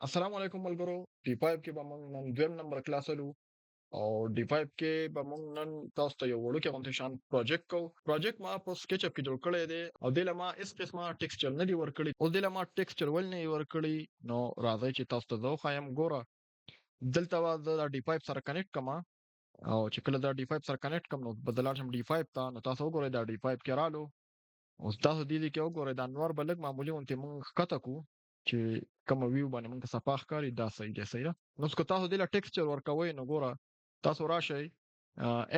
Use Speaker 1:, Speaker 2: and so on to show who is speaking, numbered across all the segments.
Speaker 1: السلام علیکم ملګرو. ډي 5 کې به موږ نن دویم نمبر کلاس ولو او ډي 5 کې به موږ نن تاسو ته یو وړوکی غونډه شان پروجیکټ کوو. پروجیکټ ما په سکیچ اپ کې جوړ کړی دی او دله ما اس قسمه ټیکسچر نه دی ورکړی او دله ما ټیکسچر ول نه ورکړی. نو راځي چې تاسو ته زه خایم ګوره. دلته وا د ډي 5 سره کنیکټ کما او چې کله دا ډي 5 سره کنیکټ کوم نو بدلار شم ډي 5 ته. نو تاسو وګورئ دا ډي 5 کې رالو. اوس تاسو دې کې وګورئ دا انوار بلګ معمولی اونته مونږ ښکته کو چې کوم ویو باندې مونږ صفه ښکاری دا صحیح دی صحیح ده. نو څه تاسو دې له ټیکسچر ورکوي نو ګوره تاسو راشئ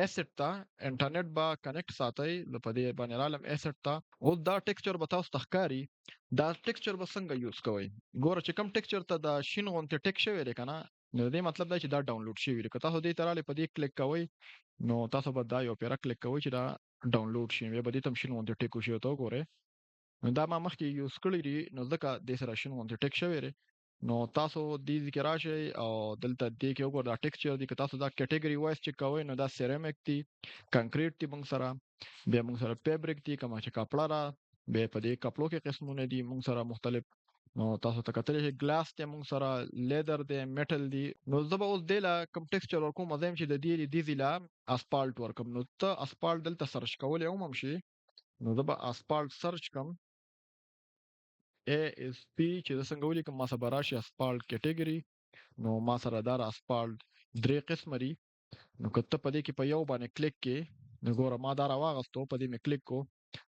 Speaker 1: اسټ ته انټرنیټ با کنیکټ ساتي په دې باندې رالم اسټ ته. او دا ټیکسچر به تاسو تخکاری دا ټیکسچر به څنګه یوز کوئ. ګوره چې کوم ټیکسچر ته دا شین غونته ټیک شوی دی کنه نو دې مطلب دا چې دا ډاونلوډ شوی دی. که تاسو دې تراله په دې کلیک کوئ نو تاسو به دا یو پیرا کلیک کوئ چې دا ډاونلوډ شي بیا به دې تم شین غونته ټیک شي ته ګوره. نو دا ما مخکې یوز کړی دی نو ځکه د سره شین غونډه ټیک شوی دی. نو تاسو دې ذکر راشي او دلته دې کې وګورئ دا ټیکسچر دی که تاسو دا کټګوري وایس چک کوئ نو دا سیرامیک دی کنکریټ دی موږ سره بیا موږ سره فیبریک دی کوم چې کپړه را بیا په دې کپړو کې قسمونه دي موږ سره مختلف. نو تاسو ته کتلې چې ګلاس ته موږ سره لیدر دی میټل دی. نو زه به اوس د لا کوم ټیکسچر ورکوم مزم چې د دې دې ضلع اسفالټ ورکوم. نو ته اسفالټ دلته سرچ کول یو مم شي نو زه به اسفالټ سرچ کوم ASP چې د څنګه ولیکم ما سره راشي اسفالټ کټګوري. نو ما سره دا اسفالټ درې قسم لري. نو کته په دې کې په یو باندې کلیک کې نو ګوره ما دا راوغستو په دې مې کلیک کو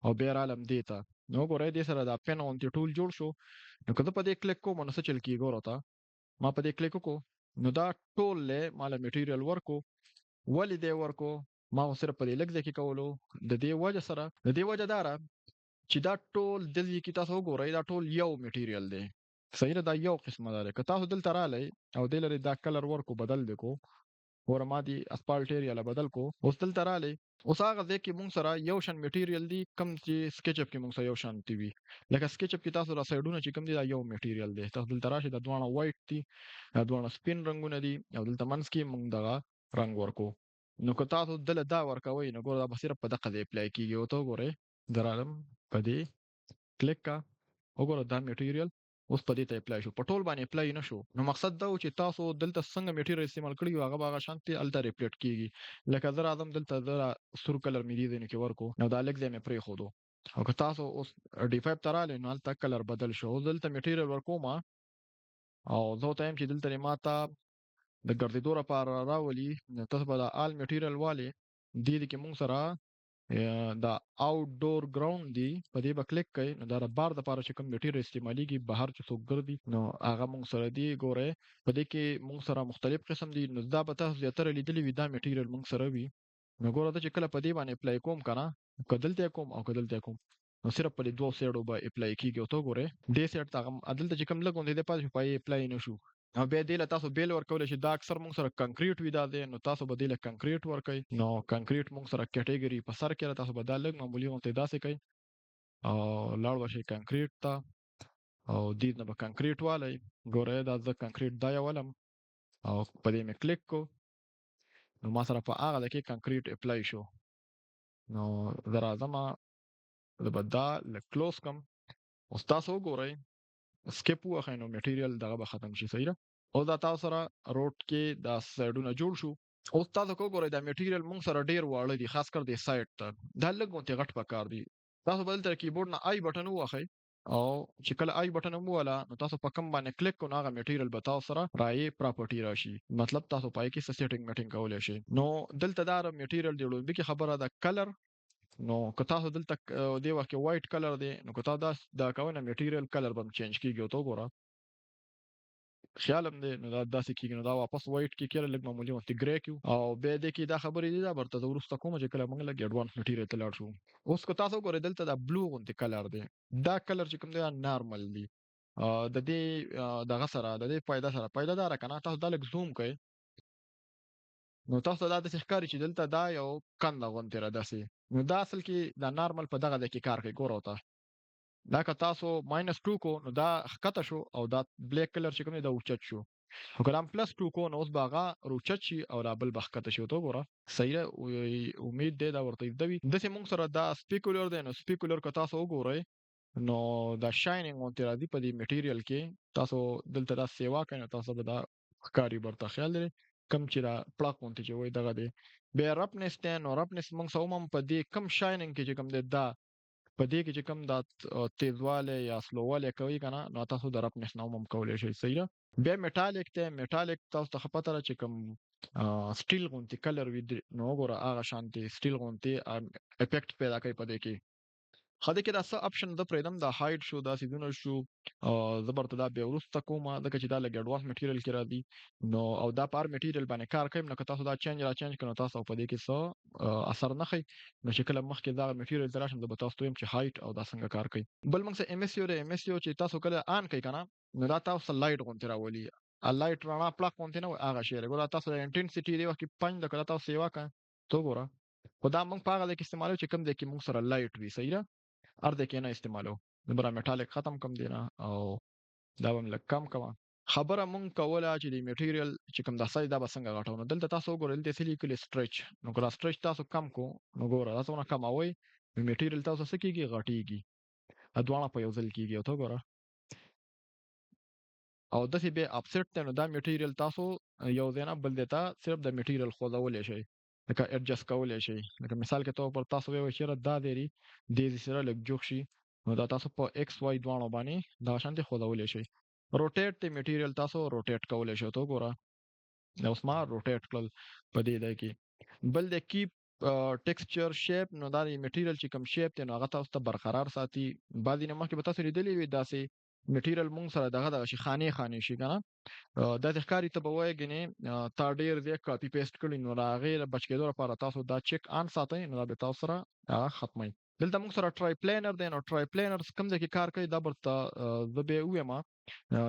Speaker 1: او بیا رالم دیتا. نو ګوره دې سره دا پن اون ټول جوړ شو. نو کته په دې کلیک کوم نو څه چل کی ګوره تا ما په دې کلیک کو نو دا ټول له مال میټیریل ورکو ولې دې ورکو ما صرف په دې لګ ځکه کولو د دې وجه سره د دې وجه دارا چې دا ټول دلته کې تاسو وګورئ دا ټول یو میټیریل دی صحیح ده دا یو قسمه ده. که تاسو دلته رالی او د لري دا کلر ورکو بدل دکو ور ما دي اسفالټ ایریا له بدل کو اوس دلته رالی اوس هغه ځکه مونږ سره یو شان میټیریل دی کم چې سکیچ اپ کې مونږ سره یو شان دی وی لکه سکیچ اپ کې تاسو را سایډونه چې کم دي دا یو میټیریل دی. تاسو دلته راشي دا دوه وایټ دي دا دوه سپین رنگونه دي او دلته منس کې مونږ دغه رنگ ورکو. نو که تاسو دل دا ورکوي نو ګوره دا به صرف په دغه ځای اپلای کیږي او ته ګوره درالم په دې کلیک کا وګوره دا میټیریل اوس په دې ته اپلای شو په ټول باندې اپلای نه شو. نو مقصد دا و چې تاسو دلته څنګه میټیریل استعمال کړی هغه باغه شانتي الته ریپلیټ کیږي. لکه زه اعظم دلته زه سور کلر مې دي نه کې ورکو نو دا لګ مې پرې خودو او که تاسو اوس ډي 5 تراله نو الته کلر بدل شو دلته میټیریل ورکوما او زه ته هم چې دلته ماته د ګرځېدو لپاره راولي تاسو به د آل میټیریل والي دې کې مونږ سره دا آوټ ډور ګراوند دی په دې به کلیک کړئ نو دا د بار د لپاره چې کوم میټیریل استعماليږي بهر چې څوک ګرځي نو هغه مونږ سره دی ګوره په دې کې مونږ سره مختلف قسم دي. نو دا به تاسو زیاتره لیدلې وي دا میټیریل مونږ سره وي. نو ګوره دا چې کله په دې باندې اپلای کوم کنه کدلته کوم او کدلته کوم نو صرف په دې دوه سیډو به اپلای کیږي او ته ګوره دې سیډ ته عدالت چې کوم لګون دی پاتې پای اپلای نه شو او بیا دې له تاسو بیل ورکول شي دا اکثر مونږ سره کنکریټ وی دا دی نو تاسو به دې له کنکریټ ورکئ. نو کنکریټ مونږ سره کټګوري په سر کې تاسو به دا لګ معمولی غونته داسې کوي او لاړ وشي کنکریټ ته او دې نه به کنکریټ والی ګوره دا ځکه کنکریټ دا یو ولم او په دې مې کلیک کو نو ما سره په هغه کې کنکریټ اپلای شو. نو زه راځم زه به دا لږ کلوز کم اوس تاسو وګورئ سکیپ وخی نو میټیریل دغه به ختم شي صحیح ده. او دا تاسو سره روټ کې دا سایډونه جوړ شو. اوس تاسو وګورئ دا میټیریل مونږ سره ډیر واړه دي خاص کر دې سایډ ته دا لږ غونته غټ پکار دي. تاسو بدل تر کیبورډ نه آی بٹن وخی او چې کله آی بٹن مو ولا نو تاسو په کم باندې کلیک کو نو هغه میټیریل به تاسو سره راي پراپرټي راشي مطلب تاسو پای کې سیټینګ میټینګ کولای شئ. نو دلته دا میټیریل دی لوبي کې خبره ده کلر نو که تاسو دلته دی وخت وایټ کلر دی نو که تاسو دا کوونه میټیریل کلر به چینج کیږي او تو ګوره خیالم دی نو دا داسې کیږي نو دا واپس وایټ کې کېره لږ معمولی وخت ګری کیو او به دې کې دا خبرې دي دا برته ورسته کوم چې کله موږ لګ ایڈوانس میټیریل ته لاړ شو. اوس که تاسو ګورئ دلته دا بلو غونتی کلر دی دا کلر چې کوم دی نارمل دی د دې دغه سره د دې پیدا دار کنه تاسو دا لږ زوم کړئ نو تاسو دا د ښکاری چې دلته دا یو کنده غونتی را داسي نو دا اصل کې دا نارمل په دغه د کې کار کوي ګورو ته دا که تاسو -2 کو نو دا ښکته شو او دا بلیک کلر چې کوم دی دا اوچت شو او کلام +2 کو نو اوس باغه روچت شي او لا بل بخکته شو ته ګوره صحیح ده امید دی دا ورته دوی د سیمون سره دا سپیکولر دی نو سپیکولر که تاسو وګورئ نو دا شاینینګ غونتی راځي په دې میټیریل کې تاسو دلته دا سیوا کوي تاسو به دا ښکاری برته خیال لري کم چې دا پلاک غونتی چې وای دغه دی بیا رپنس ته نو رپنس موږ سوم په دې کم شاینینګ کې چې کم دی دا په دې کې چې کم دا تیزواله یا سلوواله کوي کنه نو تاسو د رپنس نو هم کولای شئ صحیح ده بیا میټالیک ته میټالیک تاسو ته پته را چې کم سټیل غونتی کلر وی نو ګوره هغه شانتي سټیل غونتی افیکټ پیدا کوي په دې کې خدای کې دا څه اپشن د پریدم دا هایټ شو دا سیدونه شو زبرته دا به ورسته کومه د چې دا لګ اډوانس میټیریل کې را دي نو او دا پار میټیریل باندې کار کوي نو که تاسو دا چینج را چینج کړئ تاسو په دې کې څه اثر نه خي نو چې کله مخکې دا میټیریل دراشم د تاسو ته چې هایټ او دا څنګه کار کوي بل موږ ام اس یو ر ام اس یو چې تاسو کله آن کوي کنه نو دا تاسو لایټ غونتی راولي ا لایټ رڼا پلاک غونتی نه هغه شی ګور تاسو د انټنسټی دی وکي 5 د کله تاسو سیوا کړئ تو ګوره خدا موږ په هغه کې استعمالو چې کم دی کې موږ سره لایټ وي صحیح ده ارده کې نه استعمالو د برا میټالیک ختم کم دی نه او دا هم لږ کم کما خبره مونږ کوله چې د میټیریل چې کوم د سایز دا به څنګه غټو نو دلته تاسو وګورئ دلته سلی کلی سټریچ نو ګور سټریچ تاسو کم کو نو ګور تاسو نه کموي میټیریل تاسو سکیږي غټیږي ادوانه په یو ځل کیږي او ته ګور او د سی به افسټ ته نو دا میټیریل تاسو یو ځنا بل دیتا صرف د میټیریل خوځولې شي لکه اډجست کولای شي لکه مثال کې تو پر تاسو وایو چې دا دیری د دې سره لږ جوخ شي نو دا تاسو په ایکس وای دوانو باندې دا شانتي خوځولای شي روټیټ ته میټیریل تاسو روټیټ کولای شئ تو ګوره نو اسما روټیټ کول په دې ده کې بل د کیپ ټیکسچر شیپ نو دا میټیریل چې کوم شیپ ته نو هغه تاسو ته برقرار ساتي بعضی نه مخکې به تاسو لیدلې وي داسې میټیریل مونږ سره دغه شي خانه شي کنه د ښکاری ته به وایي غني تا ډیر دی کاپی پیسټ کړی نو راغې بچ کېدو لپاره تاسو دا چک آن ساتئ نو دا به تاسو سره ختمي دلته موږ سره ټرای پلینر دی نو ټرای پلینر کوم ځکه کار کوي دا برته د به وېما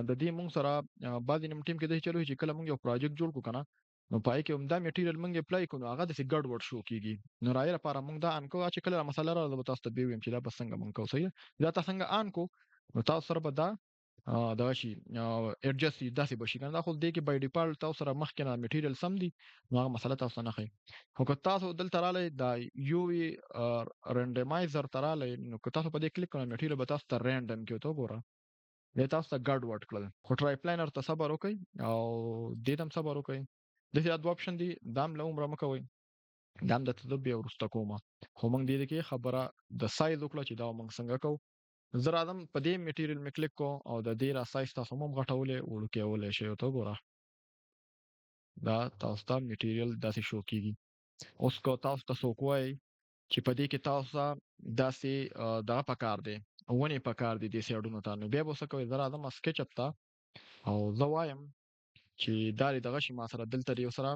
Speaker 1: د دې موږ سره بعضی نیم ټیم کې د چلو چې کله موږ یو پروجیکټ جوړ کو کنه نو پای کې هم دا میټیریل موږ اپلای کوو هغه د ګډ وډ شو کیږي نو راي لپاره موږ دا ان کو چې کله مسله راځي تاسو ته به ویم چې دا بس څنګه موږ کوو صحیح دا تاسو څنګه ان کو نو تاسو سره به دا دا شي اډجست داسې بشي کنه دا خو دې کې بای ډیفالت تاسو سره مخکې نه میټیریل سم دي نو هغه مسله تاسو نه خي خو که تاسو دلته رااله دا یو وی رانډمایزر تراله نو که تاسو په دې کلیک کړئ میټیریل به تاسو ته رانډم کې تو ګوره دا تاسو ته ګډ وډ کړل خو ټرای پلانر ته صبر وکړئ او دې تم صبر وکړئ دغه دوه اپشن دي دام له عمره مکوئ دام د تدبیر ورسته کومه خو موږ دې کې خبره د سایز وکړه چې دا موږ څنګه کوو زه راځم په دې میټیریل می کلیک کو او د دې را سایز تاسو هم غټولې وړکېولې شی ته ګوره دا تاسو ته میټیریل داسې شو کیږي اوس کو تاسو ته کوی چې په دې کې تاسو داسې دا پکار دی ونی پکار دي د سیډونو ته نو بیا به څه کوي زه راځم سکیچ اپ ته او زه وایم چې دا دغه شی ما سره دلته یو سره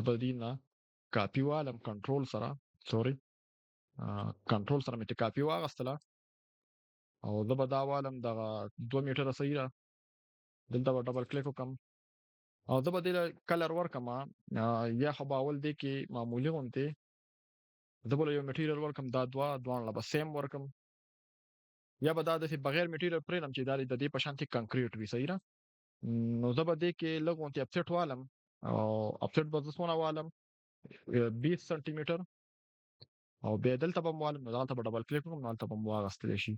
Speaker 1: بدینا کاپی والم کنټرول سره سوري کنټرول سره مې کاپی واغستله او زه به دا والم دغه 2 میټره صحیح را دلته به ډبل کلیک وکم او زه به دې کلر ورکم یا خو باول دی کې معمولی غونته زه به یو میټیریل ورکم دا دوه لا به سیم ورکم یا به دا د بغیر میټیریل پرېنم چې دا د دې په شانتي کنکریټ وي صحیح را نو زه به دې کې لګونتي اپسیټ والم او اپسیټ به زسونه والم 20 سانتي متر او به دلته به والم نو دلته به ډبل کلیک کوم نو دلته به واغستل شي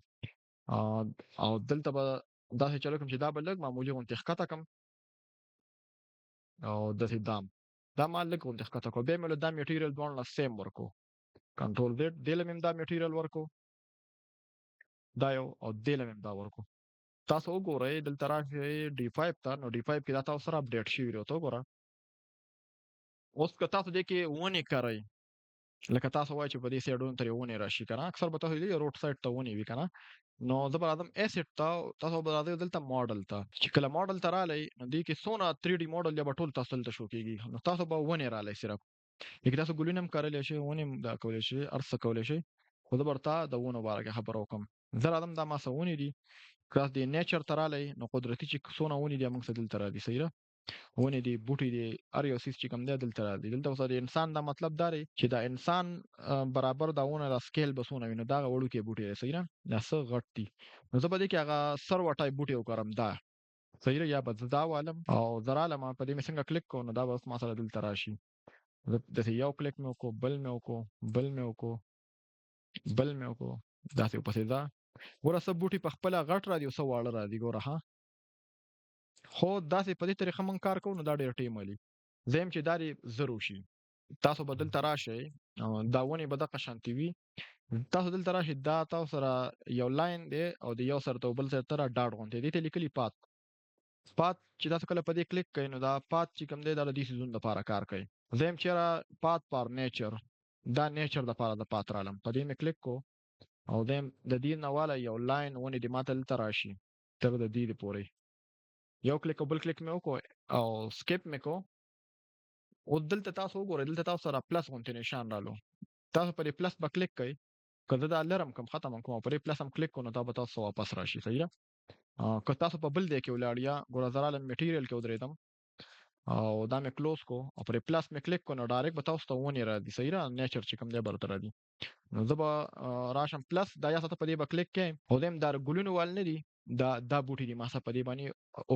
Speaker 1: او دلته به دا چې چلو کوم چې دا به لګ معمولی غونتي ښکته کم او د دې دا مال لګ غونتي ښکته کو به مله دا میټیریل دوه سیم ورکو کنټرول زد دلته دا میټیریل ورکو دا یو او دلته دا ورکو تاسو وګورئ دلته راځي ډي 5 ته نو ډي 5 کې دا تاسو سره اپډیټ شي ویو ته وګورئ اوس که تاسو دې کې ونی کوي لکه تاسو وایئ چې په دې سیډونو ترې ونی راشي کنه اکثر به تاسو دې روډ سایډ ته ونی وی کنه نو زه به راځم ایسټ ته تاسو به راځئ دلته ماډل ته چې کله ماډل ته رالی نو دې کې څونه 3D ماډل یا به ټول تاسو دلته شو کېږي نو تاسو به ونی رالی صرف لیکن تاسو ګلونه هم کارلی شي ونی دا کولی شي ارڅ کولی شي خو زه به ورته د ونو باره کې خبره وکړم زه راځم دا ما څه ونې دي که د نیچر ته رالی نو قدرتي چې څونه ونې دي موږ څه دلته راځي صحیح ده ونې دي بوټي دي هر یو څیز چې کوم دی دلته راځي دلته اوس د انسان دا مطلب دا دی چې دا انسان برابر دا ونه د سکیل بسونه وي نو دا وړوکې بوټي دی صحیح ده دا څه غټ دي نو زه به دې کې هغه سر وټای بوټي وکړم دا صحیح ده یا به زه دا والم او زه رالم په دې مې څنګه کلیک کوم نو دا به اوس ما سره دلته راشي داسې یو کلیک مې وکړو بل مې وکړو بل مې وکړو بل مې وکړو داسې ورپسې ده ګوره څه بوټي په خپله غټ راځي او څه واړه راځي ګوره ها. خو داسې په دې طریقه موږ کار کوو نو دا ډېر ټایم ولي. دویم چې دا دې زر وشي. تاسو به دلته راشئ دا ونې به دغه شانتې وي. تاسو دلته راشئ دا تاسو سره یو لاین دی او د یو سر ته بل سر ته ډاټ غوندې دې ته لیکلي پات. پات چې تاسو کله په دې کلیک کوئ نو دا پات چې کوم دی دا د دې سیزونو لپاره کار کوي. دویم چېرې پات فار نیچر دا نیچر دپاره د پات رالم په دې مې کلیک کو او دویم د دې نه واله یو لاین ونې دې ماته دلته راشي تر د دې پورې. یو کلیک او بل کلیک مې وکړو او سکیپ مې کو. اوس دلته تاسو وګورئ دلته تاسو سره پلس غوندې نشان رالو. تاسو په دې پلس به کلیک کوئ. که زه دا لرم کوم ختم کوم او په دې پلس هم کلیک کوم نو دا به تاسو واپس راشي. صحیح ده؟ که تاسو په بل ځای کې ولاړ یا ګوره زه رالم میټیریل کې ودرېدم او دا مې کلوز کو او پر پلس مې کلیک کو نو ډایرکټ به تاسو ته ونې راځي. صحیح ده؟ نیچر چې کوم دی به درته راځي. نو زه به راشم پلس دا یا ساته په دې به کلیک کړم او دویم دا ګلونو وال نه دي دا بوټي دي ما سره په دې باندې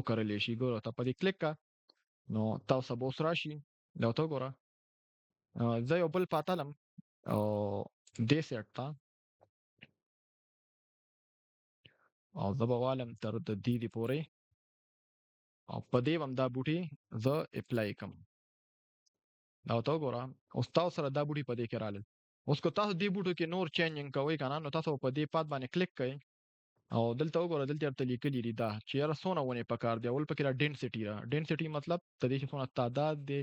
Speaker 1: وکرلی شي. ګوره ته په دې کلیک کا نو تاسو به اوس راشي دا ته ګوره زه یو بل پاتلم او دې سیټ ته او زه به والم تر د دې پورې او په دې هم دا بوټي زه اپلای کوم. دا ته وګوره اوس تاسو سره دا بوټي په دې کې رالل. اوس که تاسو دې بوټو کې نور چینجینګ کوئ که نه نو تاسو په دې پات باندې کلیک کوئ او دلته وګوره دلته درته لیکلي دي دا چې یاره څونه ونې پکار دي. اول پکې دا ډینسټي ده. ډینسټي مطلب د دې چې څونه تعداد دی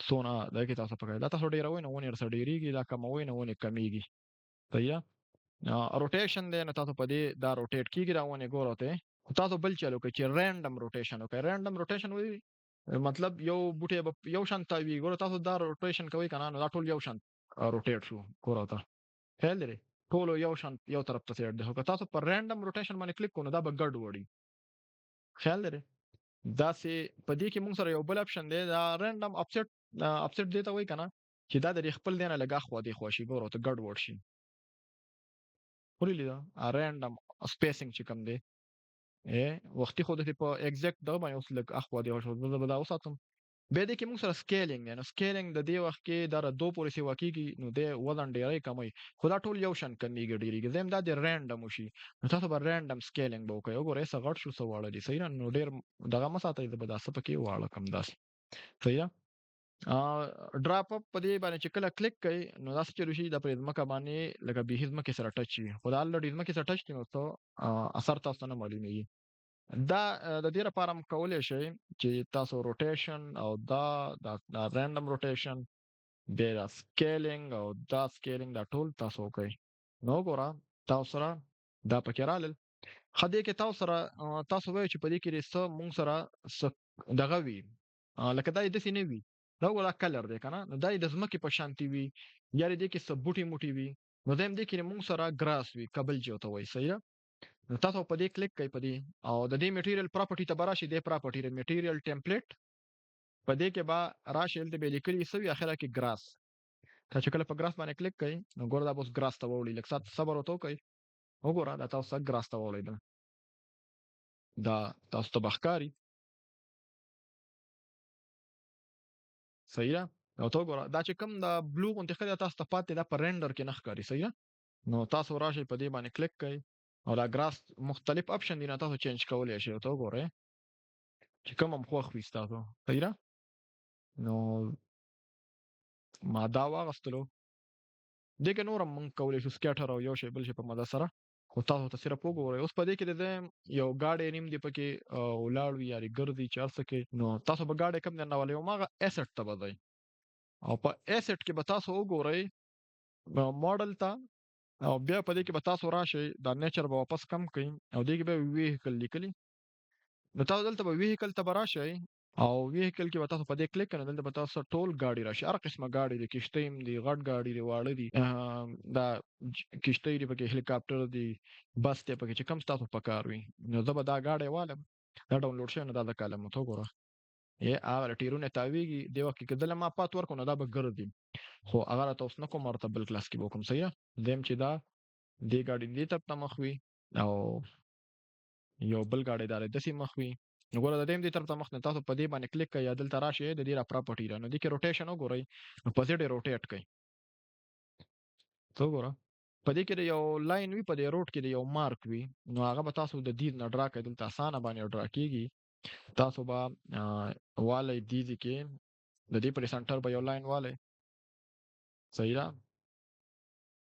Speaker 1: څونه دا کې تاسو پکار دا تاسو ډېروئ نو ونې ورسره ډېرېږي دا کموئ نو ونې کمیږي. صحیح ده؟ روټیشن دی نو تاسو په دې دا روټیټ کیږي دا ونې ګوره ته تاسو بل چلو کوئ چې رینډم روټیشن وکړئ. رینډم روټیشن وایي مطلب یو بوټی به یو شان تاوي. ګوره تاسو دا روټیشن کوئ که نه نو دا ټول یو شان روټیټ شو. ګوره ته خیال لري ټولو یو شان یو طرف ته سیټ دی. خو که تاسو پر رینډم روټیشن باندې کلیک کړو نو دا به ګډ وړي. خیال لري داسې په دې کې موږ سره یو بل اپشن دی دا رینډم اپسیټ دی ته وایي که نه چې دا د خپل دی نه لږ اخوا دېخوا شي. ګوره ته ګډ وډ شي. ولیدل رینډم سپیسینګ چې کوم دی وختي خو داسې په ایګزیکټ دغه باندې اوس لږ اخوا دېخوا شو. زه به دا وساتم. بیا دې کې موږ سره سکیلینګ دی. نو سکیلینګ د دې وخت کې دا 2 پورې سیوا کېږي نو دی وزن ډېری کموي خو دا ټول یو شان کمیږي ډېرېږي. دویم دا د رینډم وشي نو تاسو به رینډم سکیلینګ به وکړئ. وګورئ څه غټ شو څه واړه دي. صحیح ده؟ نو ډېر دغه مه ساتئ زه به دا څه پکې واړه کړم داسې. صحیح ده؟ ډراپ اپ په دې باندې چې کله کلیک کوئ نو داسې چلو شي دا پرې ځمکه باندې لکه بیخي ځمکې سره ټچ شي. خو دا الریډي ځمکې سره ټچ کړي نو څه اثر تاسو ته نه معلومیږي. دا د دې لپاره هم کولی شئ چې تاسو روټیشن او دا رینډم روټیشن بیا دا سکیلینګ او دا سکیلینګ دا ټول تاسو وکړئ. نو وګوره تاسو سره دا پکې رالل. ښه دې کې تاسو سره تاسو وایئ چې په دې کې دې څه مونږ سره څه دغه وي لکه دا یې داسې نه وي. دا وګوره کلر دی که نه نو دا یې د ځمکې په شانتې وي یا دې کې څه بوټي موټي وي نو دویم دې کې مونږ سره ګراس وي کبل چې ورته وایي. صحیح ده؟ نو تاسو په دې کلیک کوئ په دې او د دې میټیریل پراپرټي ته به راشئ. دې پراپرټي د میټیریل ټمپلیټ په دې کې به راشئ دلته به یې لیکلي څه وي اخره کې ګراس. تاسو چې کله په ګراس باندې کلیک کوئ نو ګوره دا به اوس ګراس ته واوړي. لږ صبر ورته وکړئ. وګوره دا تاسو ته ګراس ته واوړېدل. دا تاسو ته به ښکاري. صحیح ده؟ او ته وګوره دا چې کوم دا بلو غوندې ښه دی تاسو ته پاتې دا په رینډر کې نه ښکاري. صحیح ده؟ نو تاسو راشئ په دې باندې کلیک کوئ او دا ګراس مختلف اپشن دي نو تاسو چینج کولی شئ. ورته وګورئ چې کوم هم خوښ وي ستاسو. صحیح ده؟ نو ما دا واغستلو. دې کې نور هم موږ کولی شو سکیټر او یو شی بل شی په مدد سره خو تاسو ته صرف وګورئ. اوس په دې کې د دې یو ګاډی نیم دی پکې ولاړ وي یارې ګرځي چې هر څه کوي نو تاسو به ګاډی کوم درنه ولئ هماغه ایسټ ته به ځئ او په ایسټ کې به تاسو وګورئ ماډل ته او بیا په دې کې به تاسو راشئ دا نیچر به واپس کم کړئ او دې کې به ویهیکل لیکلي نو تاسو دلته به ویهیکل ته به راشئ او ویهیکل کې به تاسو په دې کلیک کړئ دلته به تاسو ټول ګاډي راشي. هر قسمه ګاډي دي کشتۍ هم دي غټ ګاډي دي واړه دي دا کشتۍ دي پکې هلیکاپټر دي بس دی پکې چې کوم ستاسو په کار وي نو زه به دا ګاډی والم. دا ډاونلوډ شوی نو دا د کالم ته وګوره هغه ټیرونه تاویږي دې وخت کې که دله ما پات ورکړو نو دا به ګرځي خو هغه راته اوس نه کوم ورته بل کلاس کې به وکړم. صحیح ده؟ دویم چې دا دې ګاډي دې طرف ته مخ وي او یو بل ګاډی دا داسې مخ وي نو ګوره د دې هم دې طرف ته مخ نه تاسو په دې باندې کلیک کوئ یا دلته راشئ د دې را پراپرټي ده نو دې کې روټیشن وګورئ نو په زیډ یې روټیټ کړئ. ته وګوره په دې کې د یو لاین وي، په دې روډ کې د یو مارک وي، نو هغه به تاسو د دید نه ډرا کوئ. دلته اسانه باندې ډرا کېږي. تاسو به والی دیزي کې د دې پر سنټر به یو لاین والی، صحیح ده.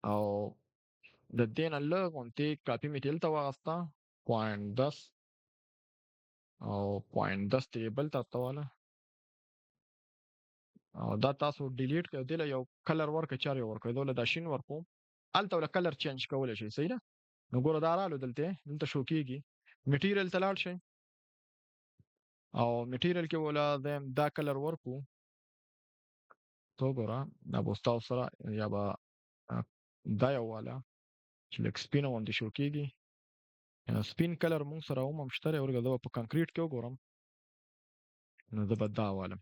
Speaker 1: او د دې نه لږ غوندې کاپي مې دلته واغسته 0.10 او 0.10 ترې بل طرف ته واله، او دا تاسو ډیلیټ کړئ. دې له یو کلر ورکړئ، چارې ورکړئ. دله دا شین ورکوم، هلته له کلر چینج کولی شئ، صحیح ده. نو ګوره دا رالو دلته شو کېږي. میټیریل ته لاړ شئ او میټیریل کې ولا دا کلر ورکو. تو ګوره دا به ستاسو سره یا به دا یو واله چې لږ سپینه غوندې شو کېږي. سپین کلر مونږ سره هم شته دی. ورګه زه به په کانکریټ کې وګورم، نو زه به دا والم،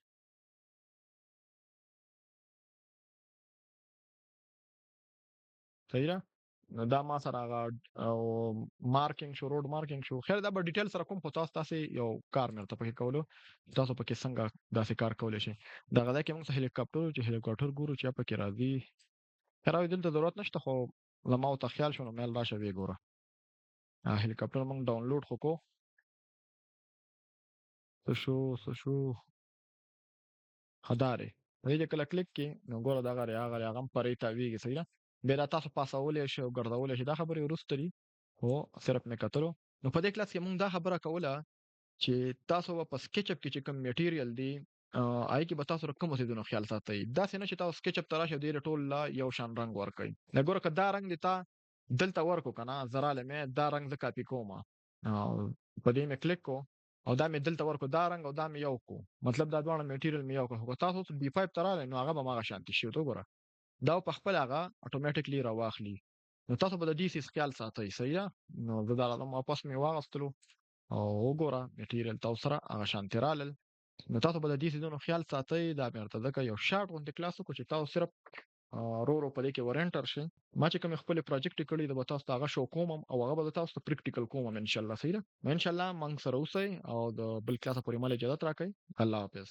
Speaker 1: صحیح ده. نو دا ما سره هغه مارکینګ شو، روډ مارکینګ شو. خیر دا به ډیټیل سره کوم، خو تاسو داسې یو کار مې ورته پکې کولو، تاسو پکې څنګه داسې کار کولی شئ. دغه ځای کې موږ هلیکاپټر چې هلیکاپټر ګورو چې پکې راځي. خیر دلته ضرورت نشته، خو زما ورته خیال شو نو مې راشه ویې ګوره. هلیکاپټر موږ ډاونلوډ خو کو. څه شو خدارې دې چې کله کلیک کې نو ګوره دغه هغه هم پرې تاویږي، صحیح ده. بیا دا تاسو پاسولی شئ او ګرځولی شئ. دا خبرې وروسته دي، خو صرف مې کتلو. نو په دې کلاس کې موږ دا خبره کوله چې تاسو به په سکیچ اپ کې چې کوم میټیریل دی هغې کې به تاسو د کومو څیزونو خیال ساتئ. داسې نه چې تاسو سکیچ اپ ته راشئ دې ټول له یو شان رنګ ورکړئ. نه ګوره که دا رنګ دې تا دلته ورکو که نه، زه رالی مې دا رنګ زه کاپي کوم، په دې مې کلیک کو او دا مې دلته ورکو، دا رنګ او دا مې یو کو، مطلب دا دواړه میټیریل مې یو کړ. خو که تاسو اوس B5 ته رالی نو هغه به هماغه شانتي شي. ته وګوره دا په خپله هغه اتوماتیکلی راواخلي. نو تاسو به د دې څیز خیال ساتئ، صحیح ده. نو زه دا واپس مې واغستلو او وګوره میټیریل تاسو سره هغه شانتي رالل. نو تاسو به د دې څیزونو خیال ساتئ. دا مې ورته ځکه یو شارټ غوندې کلاس وکړو چې تاسو صرف ورو په دې کې ور انټر شئ. ما چې کومې خپلې پروجیکټ کړي د به تاسو ته هغه شو کوم او هغه به تاسو ته پریکټیکل کوم انشاءالله، صحیح ده. انشاءالله موږ سره اوسئ او د بل کلاس پورې مال اجازه راکړئ. الله حافظ.